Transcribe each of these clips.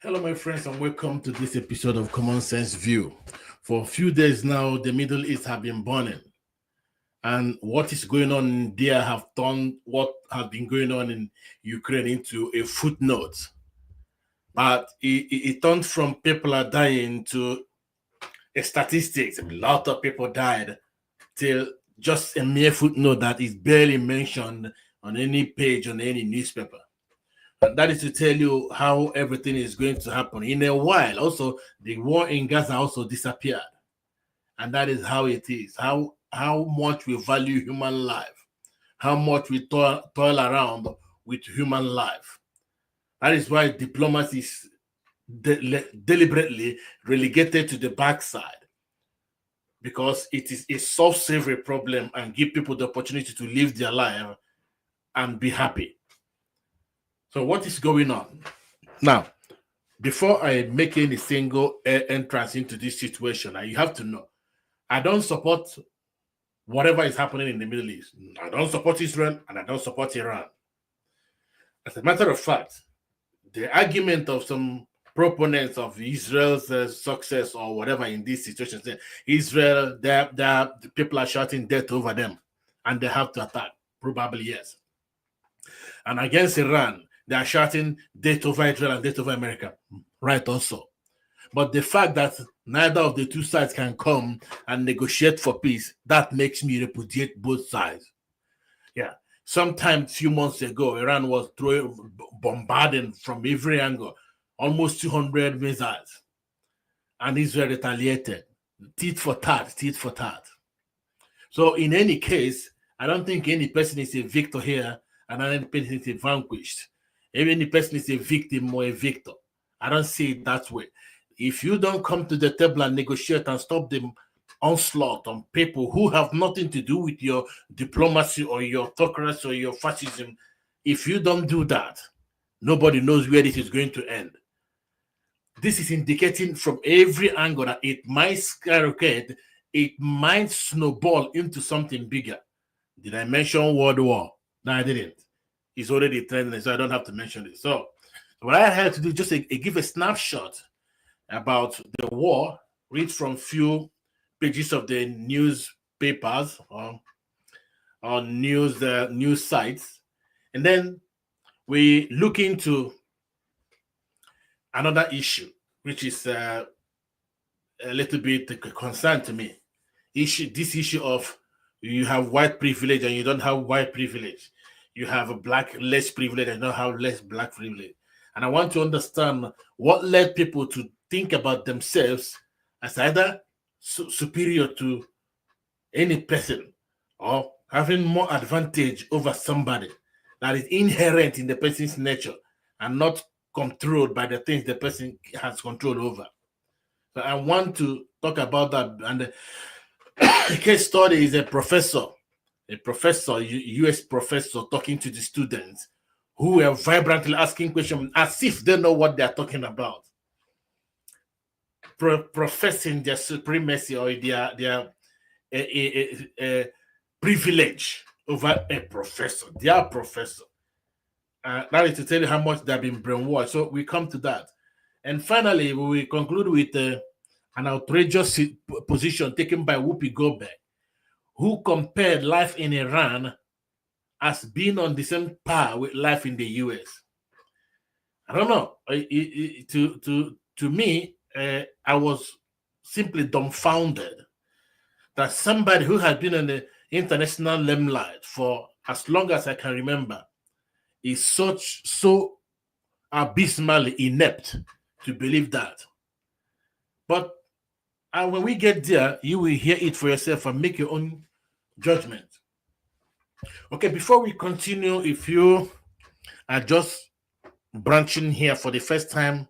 Hello, my friends, and welcome to this episode of Common Sense View. For a few days now, the Middle East have been burning, and what is going on there have turned what has been going on in Ukraine into a footnote. But it turned from people are dying to a statistics. A lot of people died till just a mere footnote that is barely mentioned on any page on any newspaper. And that is to tell you how everything is going to happen. In a while, also, the war in Gaza also disappeared. And that is how it is. How much we value human life, how much we toil around with human life. That is why diplomacy is deliberately relegated to the backside, because it is a self-savory problem and give people the opportunity to live their life and be happy. So what is going on? Now, before I make any single entrance into this situation, you have to know, I don't support whatever is happening in the Middle East. I don't support Israel and I don't support Iran. As a matter of fact, the argument of some proponents of Israel's success or whatever in this situation, Israel, the people are shouting death over them and they have to attack. Probably yes. And against Iran, they are shouting death over Israel and death over America. Right also. But the fact that neither of the two sides can come and negotiate for peace, that makes me repudiate both sides. Yeah. Sometime a few months ago, Iran was bombarding from every angle, almost 200 missiles. And Israel retaliated. Tit for tat, tit for tat. So in any case, I don't think any person is a victor here and any person is a vanquished. Any person is a victim or a victor. I don't see it that way. If you don't come to the table and negotiate and stop the onslaught on people who have nothing to do with your diplomacy or your autocracy or your fascism, if you don't do that, nobody knows where this is going to end. This is indicating from every angle that it might skyrocket, it might snowball into something bigger. Did I mention World War? No, I didn't. It's already trending, so I don't have to mention it. So what I had to do just give a snapshot about the war, read from few pages of the newspapers or news sites, and then we look into another issue, which is a little bit a concern to me. This issue of you have white privilege and you don't have white privilege. You have a black less privilege and you don't have less black privilege. And I want to understand what led people to think about themselves as either superior to any person or having more advantage over somebody that is inherent in the person's nature and not controlled by the things the person has control over. So I want to talk about that. And the case study is a professor, US professor, talking to the students who were vibrantly asking questions as if they know what they're talking about, professing their supremacy or their privilege over a professor. They are professor. That is to tell you how much they've been brainwashed. So we come to that. And finally, we will conclude with an outrageous position taken by Whoopi Goldberg, who compared life in Iran as being on the same par with life in the US. I don't know. To me, I was simply dumbfounded that somebody who had been in the international limelight for as long as I can remember is so abysmally inept to believe that. But when we get there, you will hear it for yourself and make your own judgment. Okay, before we continue, if you are just branching here for the first time,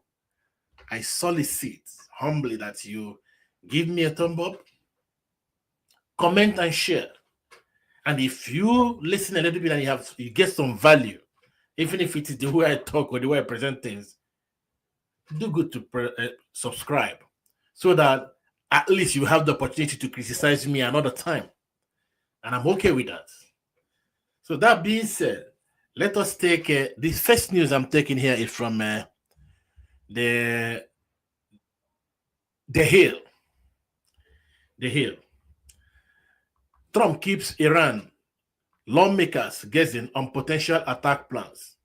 I solicit humbly that you give me a thumb up, comment and share. And if you listen a little bit and you get some value, even if it is the way I talk or the way I present things, do good to subscribe so that at least you have the opportunity to criticize me another time. And I'm okay with that. So that being said, let us take this first news I'm taking here is from the Hill. The Hill. Trump keeps Iran lawmakers guessing on potential attack plans.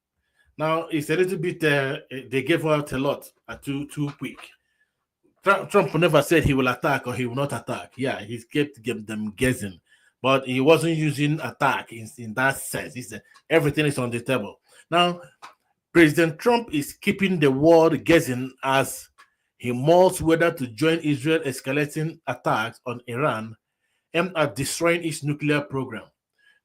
Now, it's a little bit, they gave out a lot too quick. Trump never said he will attack or he will not attack. Yeah, he kept them guessing, but he wasn't using attack in that sense. He said everything is on the table. Now, President Trump is keeping the world guessing as he mulls whether to join Israel escalating attacks on Iran aimed at destroying its nuclear program.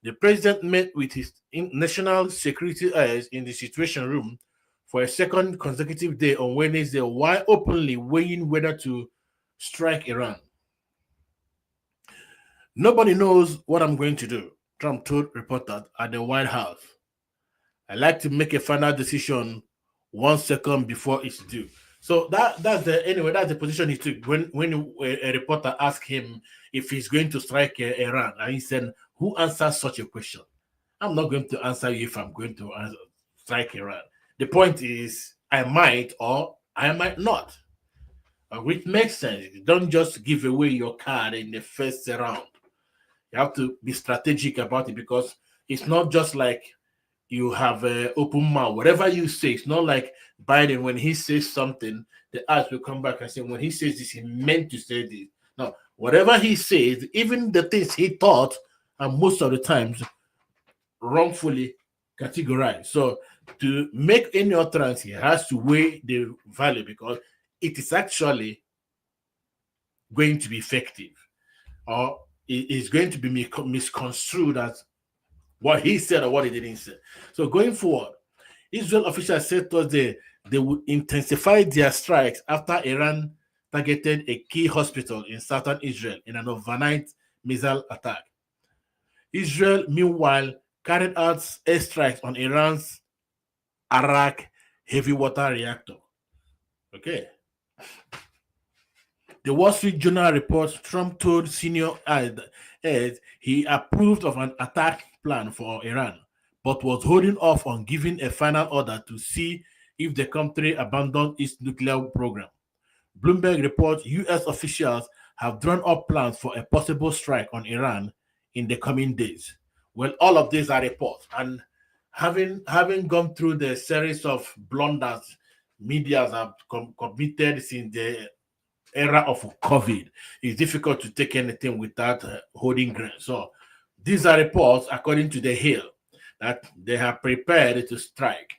The president met with his national security aides in the Situation Room for a second consecutive day on Wednesday while openly weighing whether to strike Iran. Nobody knows what I'm going to do, Trump told reporters at the White House. I like to make a final decision 1 second before it's due. So that's the position he took when a reporter asked him if he's going to strike Iran, and he said, "Who answers such a question? I'm not going to answer you if I'm going to strike Iran. The point is, I might or I might not," which makes sense. Don't just give away your card in the first round. You have to be strategic about it, because it's not just like you have an open mouth. Whatever you say, it's not like Biden. When he says something, the eyes will come back and say, when he says this, he meant to say this. No, whatever he says, even the things he thought, and most of the times wrongfully categorized. So to make any utterance, he has to weigh the value, because it is actually going to be effective, or it is going to be misconstrued as what he said or what he didn't say. So going forward, Israel officials said Thursday they would intensify their strikes after Iran targeted a key hospital in southern Israel in an overnight missile attack. Israel, meanwhile, carried out airstrikes on Iran's Arak heavy water reactor. Okay. The Wall Street Journal reports Trump told senior aides he approved of an attack plan for Iran, but was holding off on giving a final order to see if the country abandoned its nuclear program. Bloomberg reports U.S. officials have drawn up plans for a possible strike on Iran in the coming days. Well, all of these are reports, and having gone through the series of blunders media have committed since the era of COVID, it's difficult to take anything without holding ground. So these are reports, according to the Hill, that they have prepared to strike.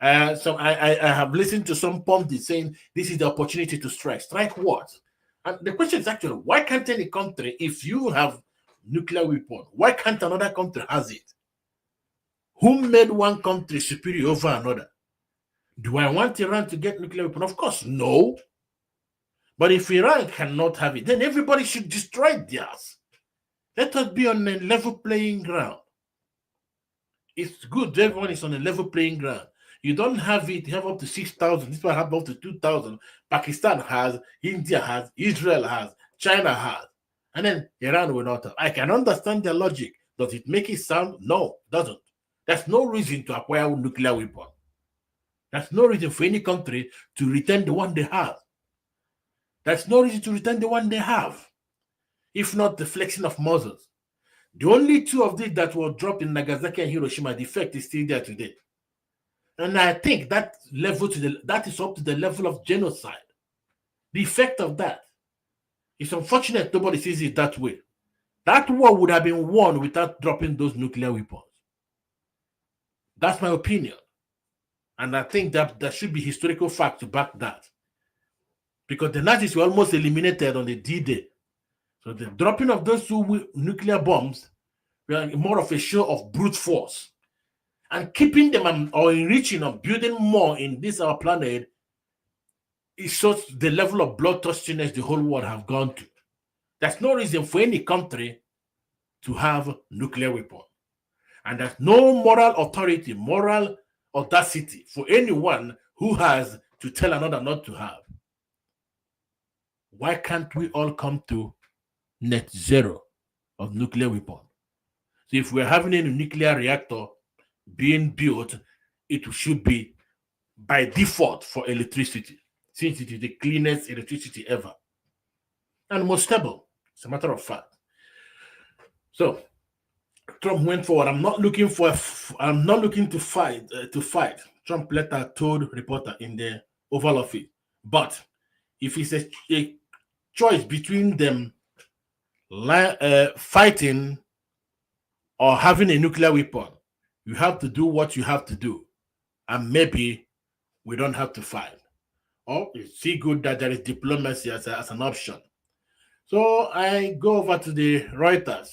So I have listened to some pundits saying this is the opportunity to strike. Strike what? And the question is actually, why can't any country, if you have nuclear weapon, why can't another country has it? Who made one country superior over another? Do I want Iran to get nuclear weapon? Of course, no. But if Iran cannot have it, then everybody should destroy theirs. Let us be on a level playing ground. It's good everyone is on a level playing ground. You don't have it, you have up to 6,000. This one have up to 2,000. Pakistan has, India has, Israel has, China has. And then Iran will not have. I can understand their logic. Does it make it sound? No, it doesn't. There's no reason to acquire a nuclear weapon. There's no reason for any country to return the one they have. There's no reason to return the one they have, if not the flexing of muscles. The only two of these that were dropped in Nagasaki and Hiroshima, the effect is still there today. And I think that is up to the level of genocide. The effect of that. It's unfortunate nobody sees it that way. That war would have been won without dropping those nuclear weapons. That's my opinion. And I think that there should be historical fact to back that. Because the Nazis were almost eliminated on the D-Day. So the dropping of those two nuclear bombs were more of a show of brute force. And keeping them or enriching or building more in this our planet, it shows the level of bloodthirstiness the whole world have gone to. There's no reason for any country to have nuclear weapon. And there's no moral authority, moral audacity for anyone who has to tell another not to have. Why can't we all come to net zero of nuclear weapon? So if we're having a nuclear reactor being built, it should be by default for electricity. since it is the cleanest electricity ever and most stable. It's a matter of fact. So Trump went forward. I'm not looking to fight. Trump later told reporter in the Oval Office. But if it's a choice between them fighting or having a nuclear weapon, you have to do what you have to do, and maybe we don't have to fight. Or you see good that there is diplomacy as an option. So I go over to the Reuters.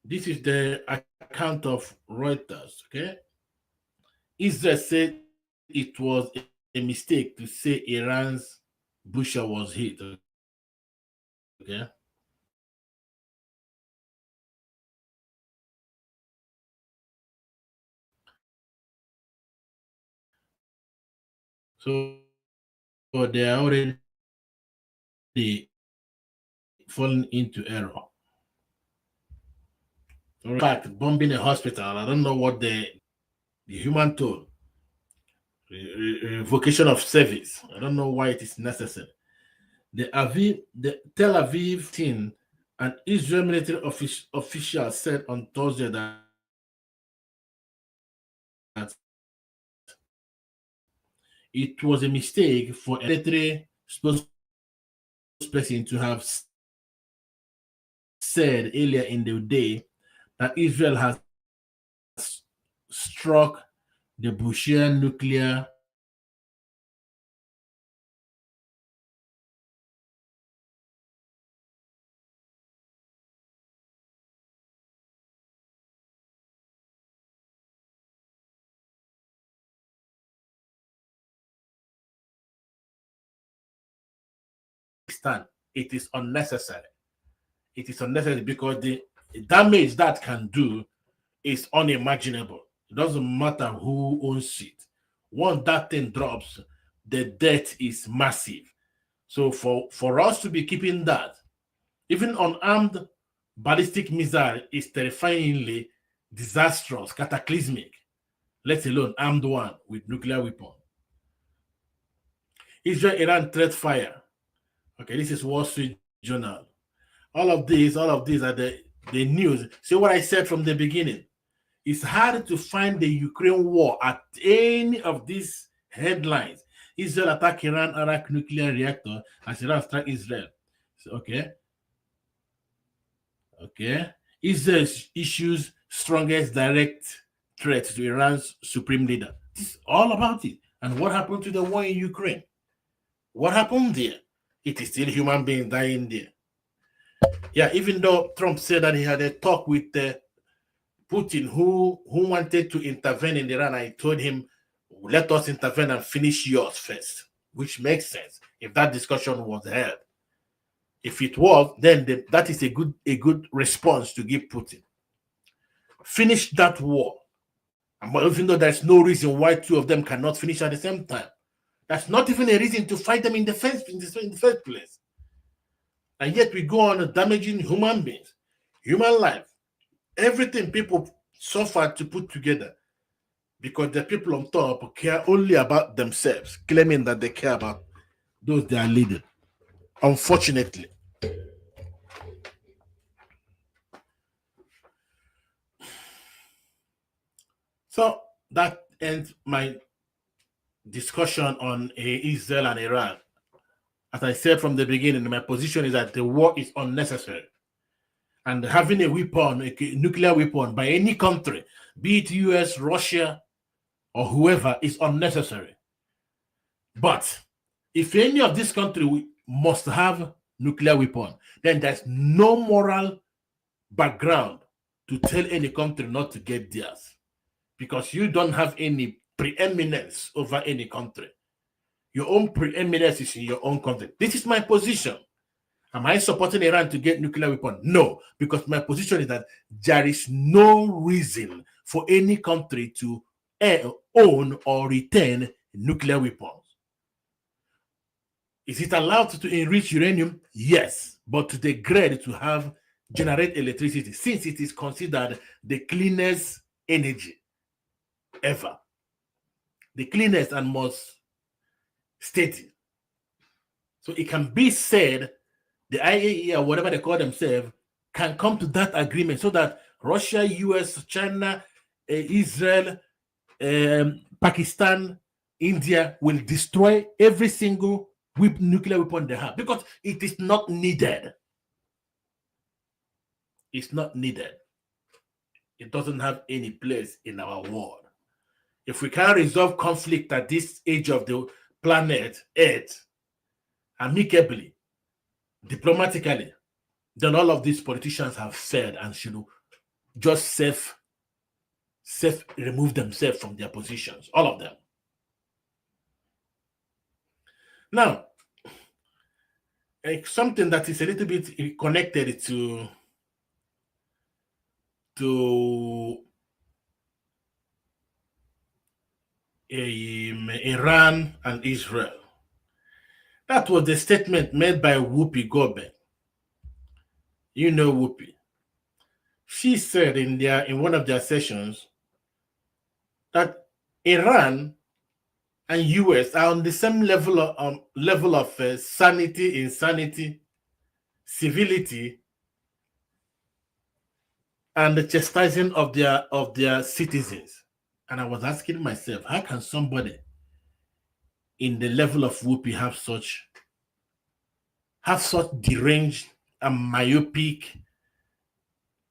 This is the account of Reuters, okay? Israel said it was a mistake to say Iran's Bushehr was hit, okay? So they are already falling into error. In fact, bombing a hospital, I don't know what the human toll, revocation of service. I don't know why it is necessary. The Tel Aviv team, an Israel military official said on Thursday that it was a mistake for a military spokesperson to have said earlier in the day that Israel has struck the Bushehr nuclear stand. It is unnecessary. It is unnecessary because the damage that can do is unimaginable. It doesn't matter who owns it. Once that thing drops, the debt is massive. So for us to be keeping that, even unarmed ballistic missile is terrifyingly disastrous, cataclysmic, let alone armed one with nuclear weapon. Israel-Iran threat fire. Okay, this is Wall Street Journal. All of these are the news. See what I said from the beginning. It's hard to find the Ukraine war at any of these headlines. Israel attack Iran Iraq nuclear reactor as Iran strike Israel. So, okay. Israel issues strongest direct threat to Iran's supreme leader. This is all about it. And what happened to the war in Ukraine? What happened there? It is still human beings dying there. Yeah, even though Trump said that he had a talk with Putin, who wanted to intervene in Iran, I told him, let us intervene and finish yours first, which makes sense if that discussion was held. If it was, then that is a good response to give Putin. Finish that war. But even though there's no reason why two of them cannot finish at the same time, that's not even a reason to fight them in the first place. And yet we go on damaging human beings, human life, everything people suffer to put together because the people on top care only about themselves, claiming that they care about those they are leading. Unfortunately. So that ends my discussion on Israel and Iran. As I said from the beginning, my position is that the war is unnecessary. And having a weapon, a nuclear weapon by any country, be it US, Russia, or whoever, is unnecessary. But if any of this country must have nuclear weapon, then there's no moral background to tell any country not to get theirs. Because you don't have any preeminence over any country. Your own preeminence is in your own country. This is my position. Am I supporting Iran to get nuclear weapon? No, because my position is that there is no reason for any country to own or retain nuclear weapons. Is it allowed to enrich uranium? Yes, but to the grade to generate electricity, since it is considered the cleanest energy ever. The cleanest and most steady. So it can be said the IAEA or whatever they call themselves can come to that agreement so that Russia, US, China, Israel, Pakistan, India will destroy every single nuclear weapon they have because it is not needed. It's not needed. It doesn't have any place in our world. If we can't resolve conflict at this age of the planet Earth amicably, diplomatically, then all of these politicians have failed and should just self remove themselves from their positions, all of them. Now, something that is a little bit connected to Iran and Israel. That was the statement made by Whoopi Goldberg. You know Whoopi. She said in one of their sessions that Iran and US are on the same level of sanity, insanity, civility, and the chastising of their citizens. And I was asking myself, how can somebody in the level of Whoopi have such deranged and myopic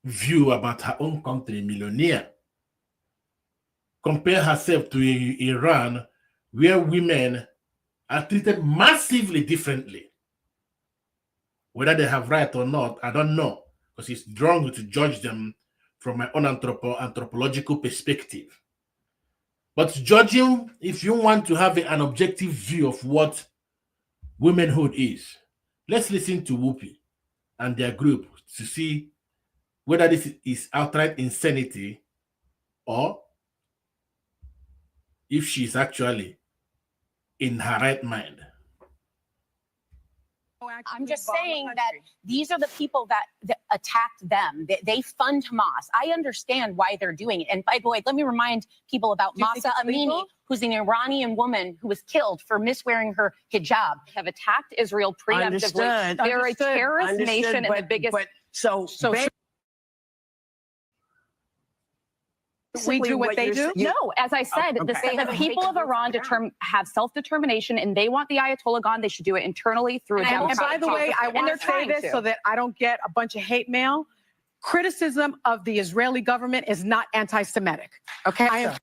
view about her own country, millionaire? Compare herself to Iran, where women are treated massively differently. Whether they have right or not, I don't know, because it's wrong to judge them from my own anthropological perspective. But judging, if you want to have an objective view of what womanhood is, let's listen to Whoopi and their group to see whether this is outright insanity or if she's actually in her right mind. I'm just saying that these are the people that attacked them. They fund Hamas. I understand why they're doing it. And by the way, let me remind people about Mahsa Amini, who's an Iranian woman who was killed for miswearing her hijab. Have attacked Israel preemptively. They're a terrorist nation and the biggest. We do what they do? No, as I said, the people of Iran have self-determination and they want the Ayatollah gone. They should do it internally through a democratic And by the way, I want to say this so that I don't get a bunch of hate mail. Criticism of the Israeli government is not anti-Semitic. Okay? I am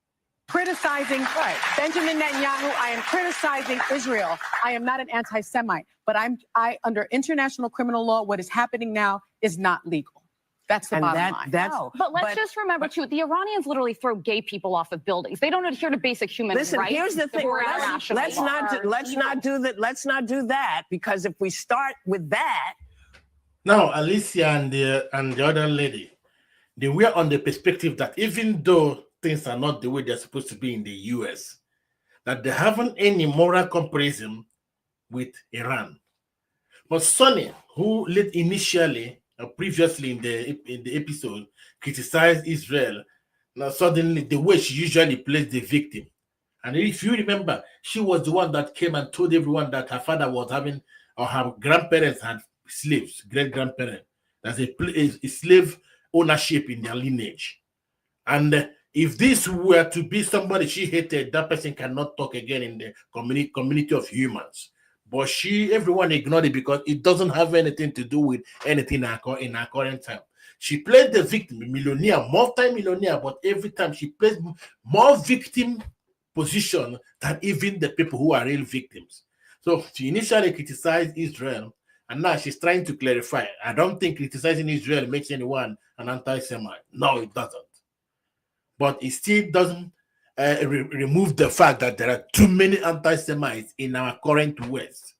criticizing Benjamin Netanyahu. I am criticizing Israel. I am not an anti-Semite. But under international criminal law, what is happening now is not legal. That's the bottom line. But let's just remember, too, the Iranians literally throw gay people off of buildings. They don't adhere to basic human rights. Listen, here's the thing. Let's not do that, because if we start with that. Now, Alicia and the other lady, they were on the perspective that even though things are not the way they're supposed to be in the US, that they haven't any moral comparison with Iran. But Sonny, who led initially previously in the episode criticized Israel, now suddenly the way she usually plays the victim. And if you remember, she was the one that came and told everyone that her father was having, or her grandparents had slaves, great-grandparents. There's a slave ownership in their lineage. And if this were to be somebody she hated, that person cannot talk again in the community of humans. But everyone ignored it because it doesn't have anything to do with anything in our current time. She played the victim, millionaire, multi-millionaire, but every time she plays more victim position than even the people who are real victims. So she initially criticized Israel, and now she's trying to clarify. I don't think criticizing Israel makes anyone an anti-Semite. No, it doesn't. But it still doesn't remove the fact that there are too many anti-Semites in our current West.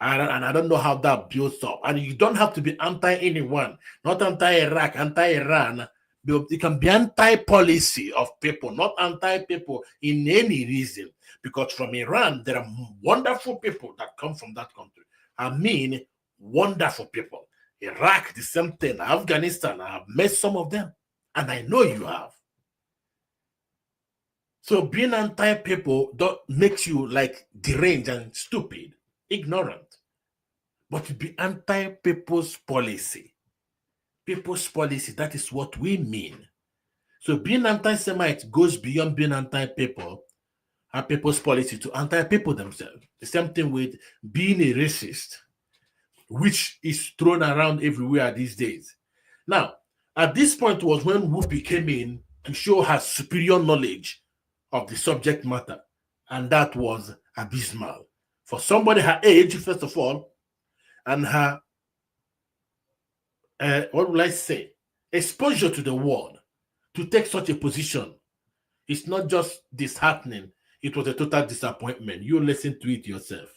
And I don't know how that builds up. And you don't have to be anti-anyone, not anti-Iraq, anti-Iran. It can be anti-policy of people, not anti-people in any reason. Because from Iran, there are wonderful people that come from that country. I mean, wonderful people. Iraq, the same thing. Afghanistan, I've met some of them. And I know you have. So being anti-people makes you like deranged and stupid, ignorant. But to be anti-people's policy, that is what we mean. So being anti-Semite goes beyond being anti-people and people's policy to anti-people themselves. The same thing with being a racist, which is thrown around everywhere these days. Now, at this point was when Whoopi came in to show her superior knowledge of the subject matter, and that was abysmal. For somebody her age, first of all, and her, what will I say, exposure to the world, to take such a position, it's not just disheartening, it was a total disappointment. You listen to it yourself.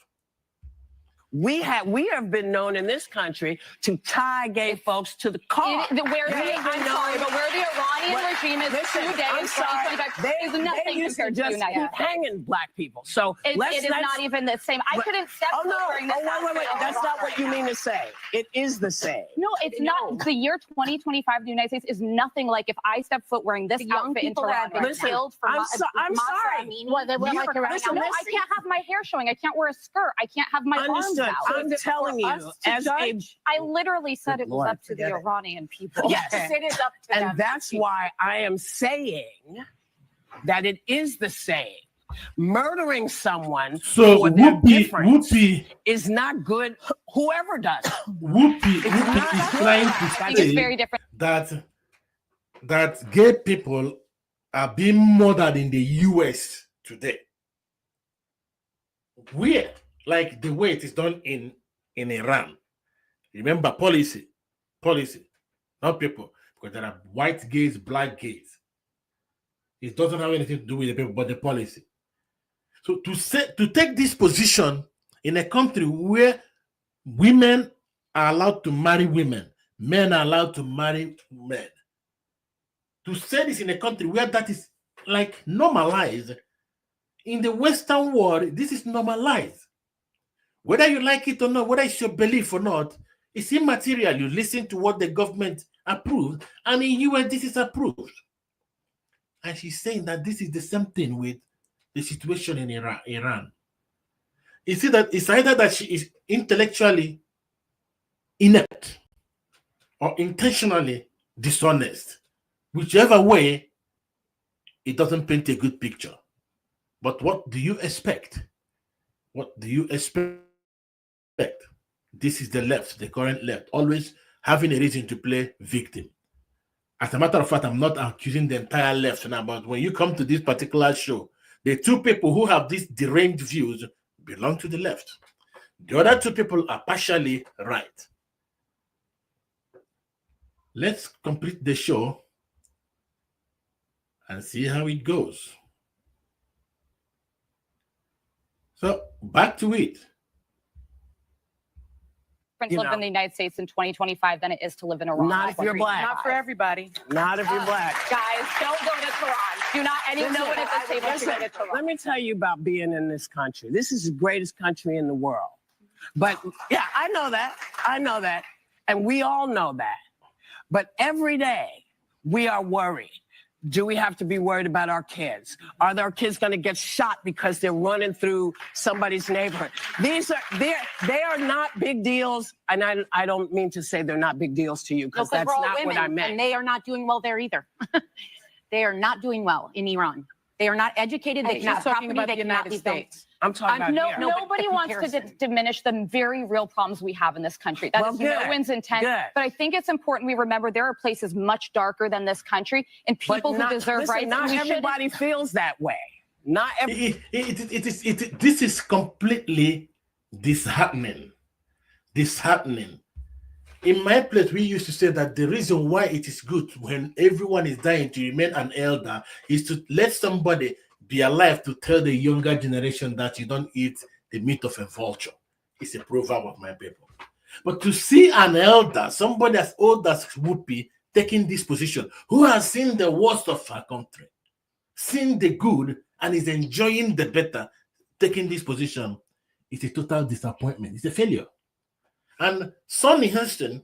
We have been known in this country to tie gay folks to the car. I'm sorry, but where the Iranian regime is today in 2025 is nothing compared to the United States. Hanging black people. So it is not even the same. I couldn't step during this. Wait. That's not what you mean to say. It is the same. No, it's not. The year 2025 in the United States is nothing like if I step foot wearing this outfit in Toronto. Killed for I'm sorry. Well, they were like no, I can't have my hair showing. I can't wear a skirt. I can't have my arms out. I'm telling you, I literally said it was up to the Iranian people. Yes, it is up to them. And that's why I am saying that it is the same. Murdering someone for their difference is not good. Whoever does it. Whoopi is trying to say very different. that gay people are being murdered in the US today. Weird. Like the way it is done in Iran. Remember, policy, not people, because there are white gays, black gays. It doesn't have anything to do with the people, but the policy. So to take this position in a country where women are allowed to marry women, men are allowed to marry men, to say this in a country where that is like normalized, in the Western world, this is normalized. Whether you like it or not, whether it's your belief or not, it's immaterial. You listen to what the government approved, and in US, this is approved. And she's saying that this is the same thing with the situation in Iran. You see that it's either that she is intellectually inept or intentionally dishonest. Whichever way, it doesn't paint a good picture. But what do you expect? What do you expect? This is the left, the current left, always having a reason to play victim. As a matter of fact, I'm not accusing the entire left now, but when you come to this particular show, the two people who have these deranged views belong to the left. The other two people are partially right. Let's complete the show and see how it goes. So back to it. To live in the United States in 2025 than it is to live in Iran. Not if you're black. Not for everybody. Not if you're black. Guys, don't go to Tehran. Do not anyone at this table to go to Tehran. Let me tell you about being in this country. This is the greatest country in the world. But yeah, I know that. And we all know that. But every day we are worried. Do we have to be worried about our kids? Are our kids going to get shot because they're running through somebody's neighborhood? They are not big deals, and I don't mean to say they're not big deals to you, because that's not what I meant. And they are not doing well there either. They are not doing well in Iran. They are not educated. They cannot talking about the United States. I'm talking about here. Nobody wants to diminish the very real problems we have in this country. That is no one's intent. But I think it's important we remember there are places much darker than this country, and people who deserve rights. Not everybody feels that way. Not every. This is completely disheartening. In my place, we used to say that the reason why it is good when everyone is dying to remain an elder is to let somebody be alive to tell the younger generation that you don't eat the meat of a vulture. It's a proverb of my people. But to see an elder, somebody as old as Whoopi, taking this position, who has seen the worst of her country, seen the good, and is enjoying the better, taking this position, it's a total disappointment. It's a failure. And Sonny Henston,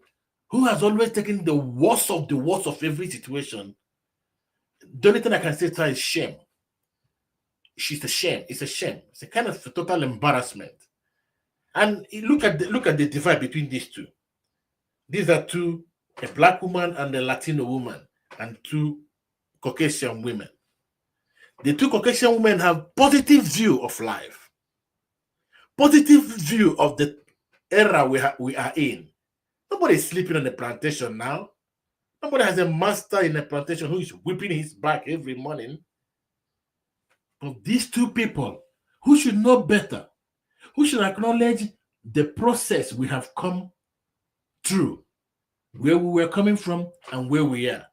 who has always taken the worst of every situation, the only thing I can say to her is shame. she's a shame. It's a shame. It's a kind of a total embarrassment. And look at the divide between these two. These are two, a black woman and a Latino woman, and two Caucasian women. The two Caucasian women have positive view of life, positive view of the era we are in. Nobody is sleeping on the plantation now. Nobody has a master in a plantation who is whipping his back every morning. But these two people who should know better, who should acknowledge the process we have come through, where we were coming from and where we are.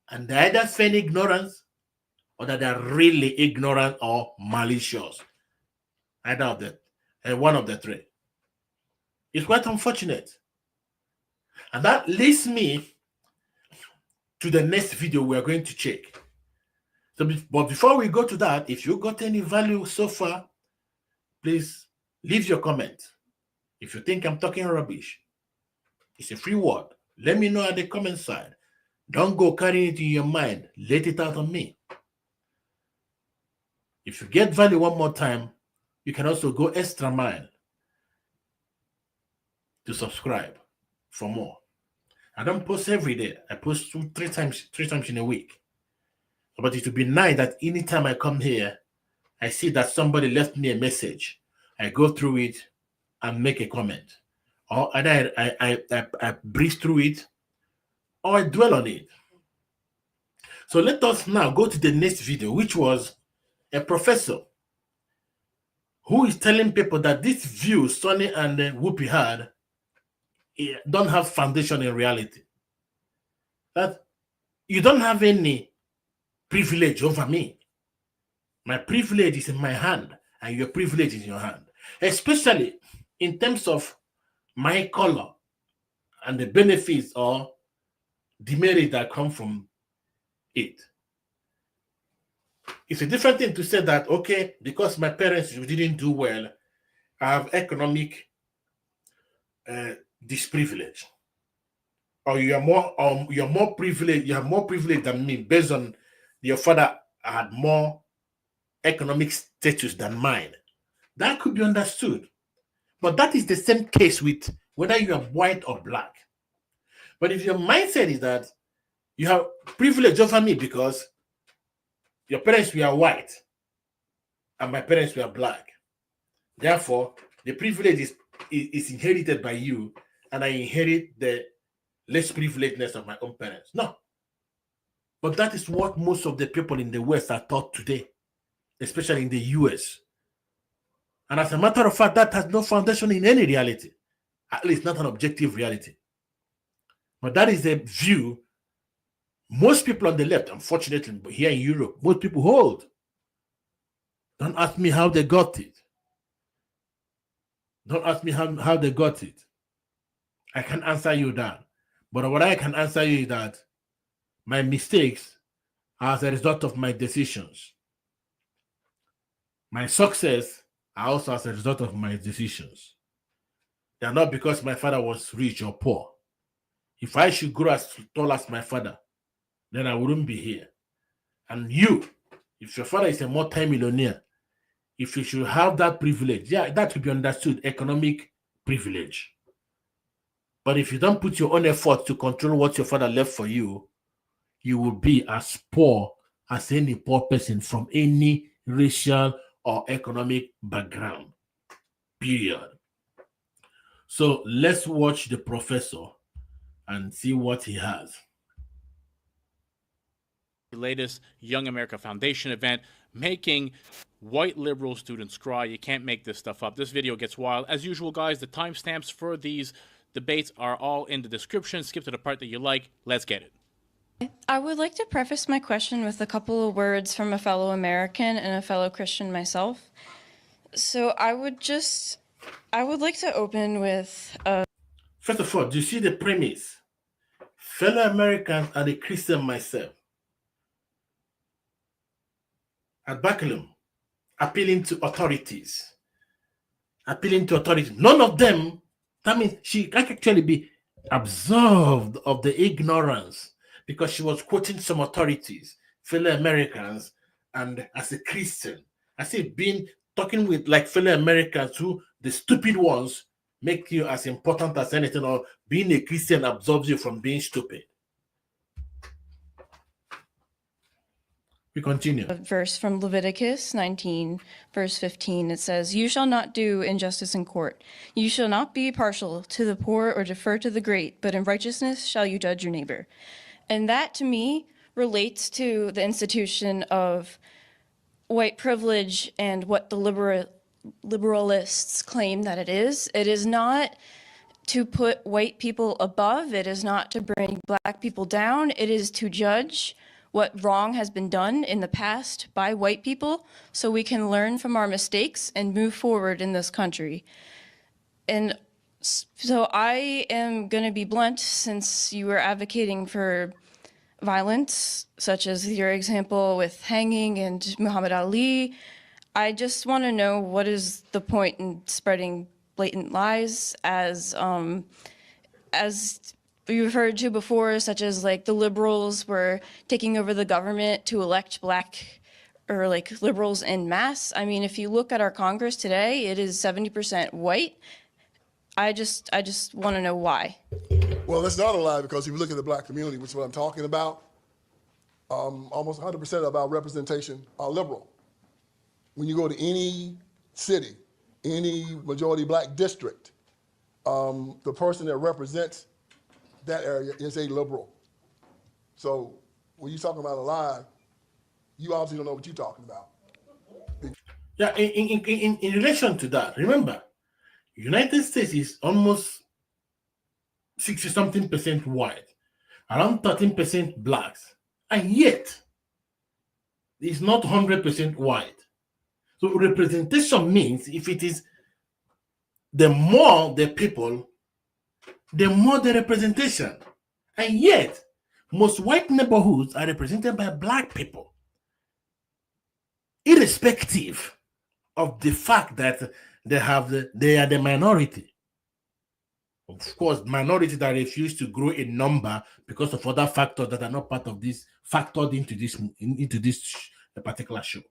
And they either feign ignorance or that they're really ignorant or malicious. Either of that, and one of the three. It's quite unfortunate. And that leads me to the next video we are going to check. So, but before we go to that, if you got any value so far, please leave your comment. If you think I'm talking rubbish, it's a free word. Let me know at the comment side. Don't go carrying it in your mind. Let it out on me. If you get value one more time, you can also go extra mile to subscribe for more. I don't post every day. I post three times in a week. But it would be nice that anytime I come here, I see that somebody left me a message. I go through it and make a comment. Or either I breeze through it or I dwell on it. So let us now go to the next video, which was a professor who is telling people that this view Sonny and Whoopi had don't have foundation in reality. That you don't have any privilege over me. My privilege is in my hand and your privilege is in your hand. Especially in terms of my color and the benefits or demerits that come from it. It's a different thing to say that, okay, because my parents didn't do well, I have economic disprivilege. Or you are more privileged, you have more privilege than me based on your father had more economic status than mine. That could be understood. But that is the same case with whether you are white or black. But if your mindset is that you have privilege over me because your parents were white and my parents were black, therefore the privilege is inherited by you and I inherit the less privilegedness of my own parents. No. But that is what most of the people in the West are taught today, especially in the US. And as a matter of fact, that has no foundation in any reality, at least not an objective reality. But that is a view most people on the left, unfortunately, but here in Europe, most people hold. Don't ask me how they got it. Don't ask me how they got it. I can't answer you that. But what I can answer you is that my mistakes are as a result of my decisions. My success are also as a result of my decisions. They are not because my father was rich or poor. If I should grow as tall as my father, then I wouldn't be here. And you, if your father is a multi-millionaire, if you should have that privilege, yeah, that would be understood, economic privilege. But if you don't put your own effort to control what your father left for you, you will be as poor as any poor person from any racial or economic background, period. So let's watch the professor and see what he has. The latest Young America Foundation event, making white liberal students cry. You can't make this stuff up. This video gets wild. As usual, guys, the timestamps for these debates are all in the description. Skip to the part that you like. Let's get it. I would like to preface my question with a couple of words from a fellow American and a fellow Christian myself. So I would like to open with First of all, do you see the premise? Fellow Americans and a Christian myself. At Backlash, appealing to authorities. None of them, that means she can actually be absolved of the ignorance because she was quoting some authorities, fellow Americans, and as a Christian, I say talking with like fellow Americans who the stupid ones make you as important as anything, or being a Christian absolves you from being stupid. We continue. A verse from Leviticus 19, verse 15. It says, "You shall not do injustice in court. You shall not be partial to the poor or defer to the great, but in righteousness shall you judge your neighbor." And that, to me, relates to the institution of white privilege and what the liberalists claim that it is. It is not to put white people above. It is not to bring black people down. It is to judge what wrong has been done in the past by white people so we can learn from our mistakes and move forward in this country. And so I am going to be blunt, since you were advocating for violence, such as your example with hanging and Muhammad Ali. I just want to know, what is the point in spreading blatant lies, as you referred to before, such as like the liberals were taking over the government to elect black or like liberals en masse. I mean, if you look at our Congress today, it is 70% white. I just want to know why. Well, that's not a lie, because if you look at the black community, which is what I'm talking about, almost 100% of our representation are liberal. When you go to any city, any majority black district, the person that represents that area is a liberal. So when you're talking about a lie, you obviously don't know what you're talking about. Yeah, in relation to that, remember, United States is almost 60-something% white, around 13% blacks, and yet it's not 100% white. So representation means if it is the more the people, the more the representation. And yet, most white neighborhoods are represented by black people, irrespective of the fact that they are the minority. Of course, minority that refuse to grow in number because of other factors that are not part of this, factored into this particular show.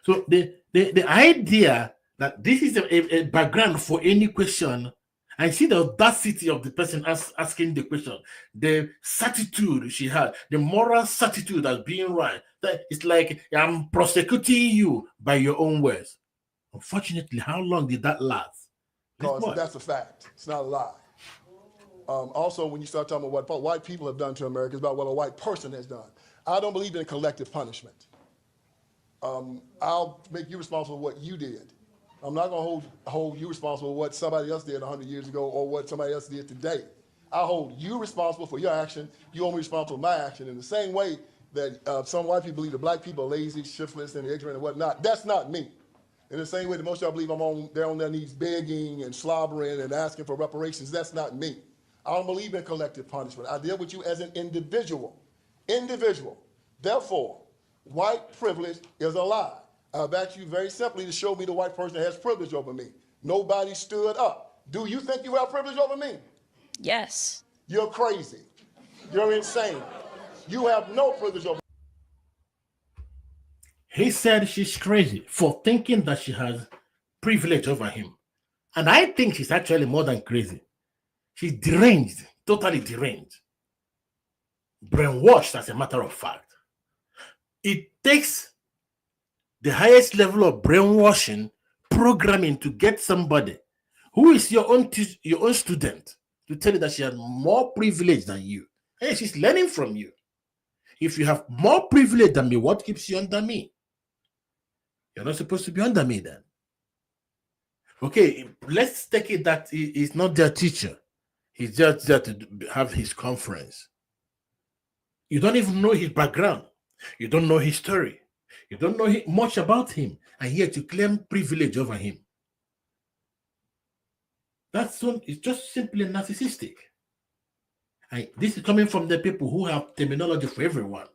So the idea that this is a background for any question, and see the audacity of the person asking the question, the certitude she had, the moral certitude as being right. That it's like, I'm prosecuting you by your own words. Unfortunately, how long did that last? Because that's a fact. It's not a lie. Also, when you start talking about what white people have done to America, it's about what a white person has done. I don't believe in collective punishment. I'll make you responsible for what you did. I'm not going to hold you responsible for what somebody else did 100 years ago or what somebody else did today. I hold you responsible for your action. You hold me responsible for my action. In the same way that some white people believe that black people are lazy, shiftless, and ignorant and whatnot. That's not me. In the same way that most of y'all believe they're on their knees begging and slobbering and asking for reparations. That's not me. I don't believe in collective punishment. I deal with you as an individual. Therefore, white privilege is a lie. I've asked you very simply to show me the white person that has privilege over me. Nobody stood up. Do you think you have privilege over me? Yes. You're crazy. You're insane. You have no privilege over me. He said she's crazy for thinking that she has privilege over him. And I think she's actually more than crazy. She's deranged, totally deranged. Brainwashed, as a matter of fact. It takes the highest level of brainwashing, programming to get somebody who is your own student to tell you that she has more privilege than you. Hey, she's learning from you. If you have more privilege than me, what keeps you under me? You're not supposed to be under me then. Okay, let's take it that he's not their teacher. He's just there to have his conference. You don't even know his background. You don't know his story. You don't know much about him, and yet you claim privilege over him. It's just simply narcissistic. And this is coming from the people who have terminology for everyone.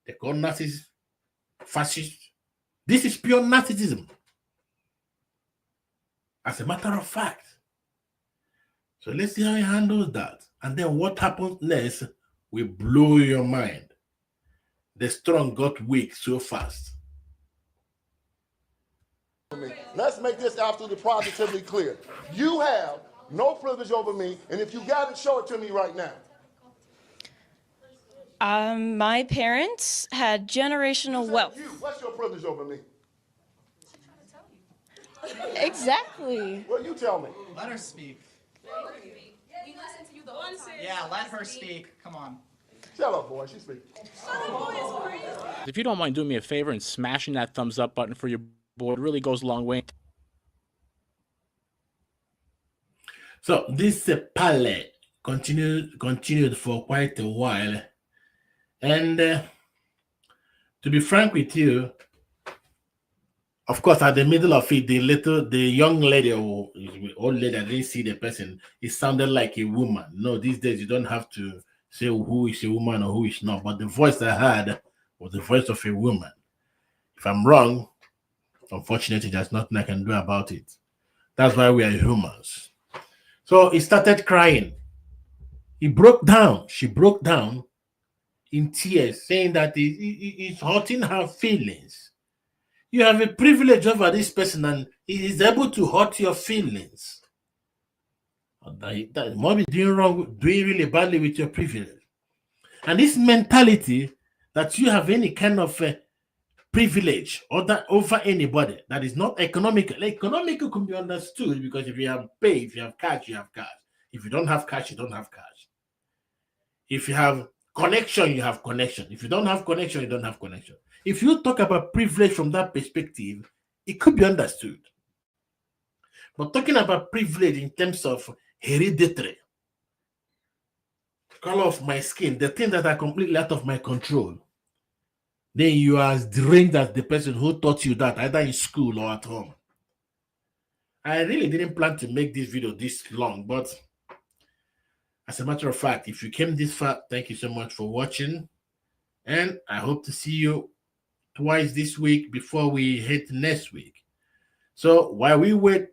They call narcissists fascist. This is pure narcissism. As a matter of fact. So let's see how he handles that. And then what happens next will blow your mind. the strong got weak so fast. Let's make this absolutely positively clear. You have no privilege over me, and if you got it, show it to me right now. My parents had generational wealth. What's your privilege over me? Exactly. Well, you tell me. Let her speak. Yeah, let her speak. Come on. Shut up, boy. She's speaking. If you don't mind doing me a favor and smashing that thumbs up button for your boy, it really goes a long way. So this palette continued for quite a while, and to be frank with you, of course, at the middle of it, the young lady or old lady, I didn't see the person. It sounded like a woman. No, these days you don't have to say who is a woman or who is not. But the voice I heard was the voice of a woman. If I'm wrong, unfortunately, there's nothing I can do about it. That's why we are humans. So he started crying. He broke down. She broke down in tears, saying that it's hurting her feelings. You have a privilege over this person, and he is able to hurt your feelings. That might be doing really badly with your privilege. And this mentality that you have any kind of privilege or that over anybody that is not economical. Economical can be understood because if you have pay, if you have cash, you have cash. If you don't have cash, you don't have cash. If you have connection, you have connection. If you don't have connection, you don't have connection. If you talk about privilege from that perspective, it could be understood. But talking about privilege in terms of hereditary, color of my skin, the things that are completely out of my control, then you are as drained as the person who taught you that, either in school or at home. I really didn't plan to make this video this long, but as a matter of fact, if you came this far, thank you so much for watching. And I hope to see you twice this week before we hit next week. So while we wait,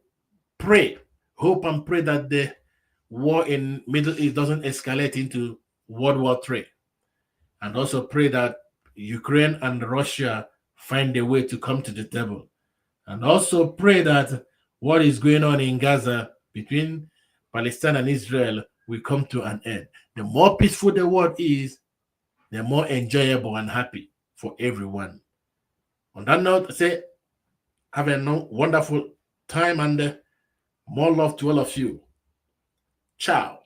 pray, hope and pray that the war in Middle East doesn't escalate into World War III. And also pray that Ukraine and Russia find a way to come to the table. And also pray that what is going on in Gaza between Palestine and Israel will come to an end. The more peaceful the world is, the more enjoyable and happy for everyone. On that note, I say, have a wonderful time and more love to all of you. Ciao.